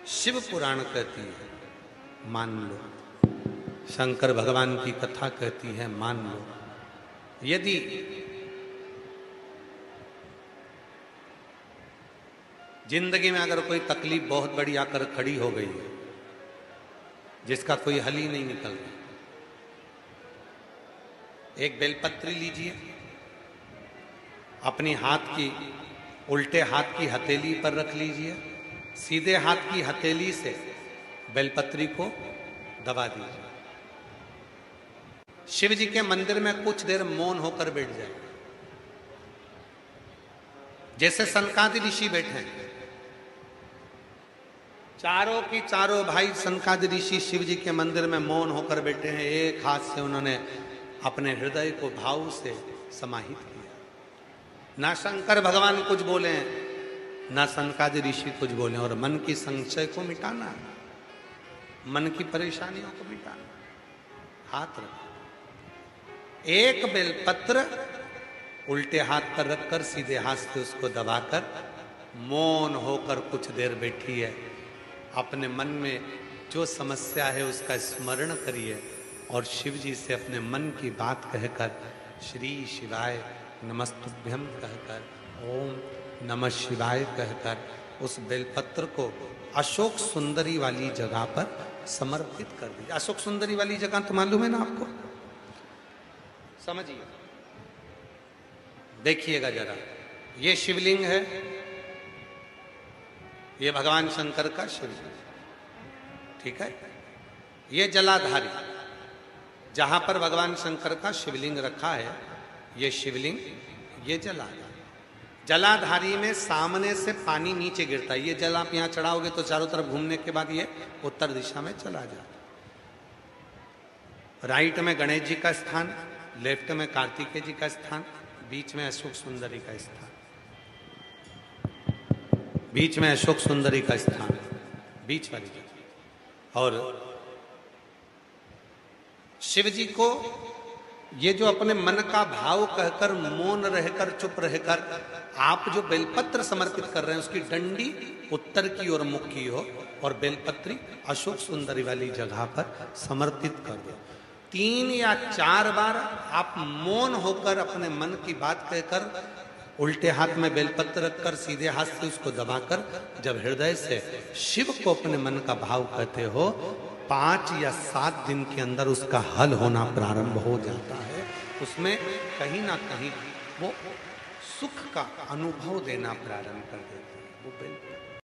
शिव पुराण कहती है मान लो, शंकर भगवान की कथा कहती है मान लो। यदि जिंदगी में अगर कोई तकलीफ बहुत बड़ी आकर खड़ी हो गई है जिसका कोई हल ही नहीं निकल रहा, एक बेलपत्री लीजिए, अपनी हाथ की उल्टे हाथ की हथेली पर रख लीजिए, सीधे हाथ की हथेली से बेलपत्री को दबा दीजिए। शिव जी के मंदिर में कुछ देर मौन होकर बैठ जाए, जैसे सनकादि ऋषि बैठे हैं। चारों की चारों भाई सनकादि ऋषि शिव जी के मंदिर में मौन होकर बैठे हैं। एक हाथ से उन्होंने अपने हृदय को भाव से समाहित किया। ना शंकर भगवान कुछ बोले, ना सनकादि ऋषि कुछ बोले, और मन की संशय को मिटाना, मन की परेशानियों को मिटाना। हाथ रखो, एक बेलपत्र उल्टे हाथ पर रखकर सीधे हाथ से उसको दबाकर मौन होकर कुछ देर बैठी है। अपने मन में जो समस्या है उसका स्मरण करिए और शिव जी से अपने मन की बात कहकर श्री शिवाय नमस्तुभ्यम कहकर, ओम नमः शिवाय कहकर उस बेलपत्र को अशोक सुंदरी वाली जगह पर समर्पित कर दीजिए। अशोक सुंदरी वाली जगह तो मालूम है ना आपको, समझिए, देखिएगा जरा। ये शिवलिंग है, ये भगवान शंकर का शिवलिंग, ठीक है। ये जलाधारी, जहां पर भगवान शंकर का शिवलिंग रखा है, ये शिवलिंग, ये जलाधारी। जलाधारी में सामने से पानी नीचे गिरता है। ये जल आप यहां चढ़ाओगे तो चारों तरफ घूमने के बाद ये उत्तर दिशा में चला जाता। राइट में गणेश जी का स्थान, लेफ्ट में कार्तिकेय जी का स्थान, बीच में अशोक सुंदरी का स्थान, बीच में अशोक सुंदरी का स्थान, बीच वाली जगह। और शिव जी को ये जो अपने मन का भाव कहकर मौन रहकर चुप रहकर आप जो बेलपत्र समर्पित कर रहे हैं उसकी डंडी उत्तर की ओर मुख की हो और बेलपत्री अशोक सुंदरी वाली जगह पर समर्पित कर दो। 3 या 4 बार आप मौन होकर अपने मन की बात कहकर उल्टे हाथ में बेलपत्र रखकर सीधे हाथ से उसको दबाकर जब हृदय से शिव को अपने मन का भाव कहते हो, 5 या 7 दिन के अंदर उसका हल होना प्रारंभ हो जाता है। उसमें कहीं ना कहीं वो सुख का अनुभव देना प्रारंभ कर देते हैं। वो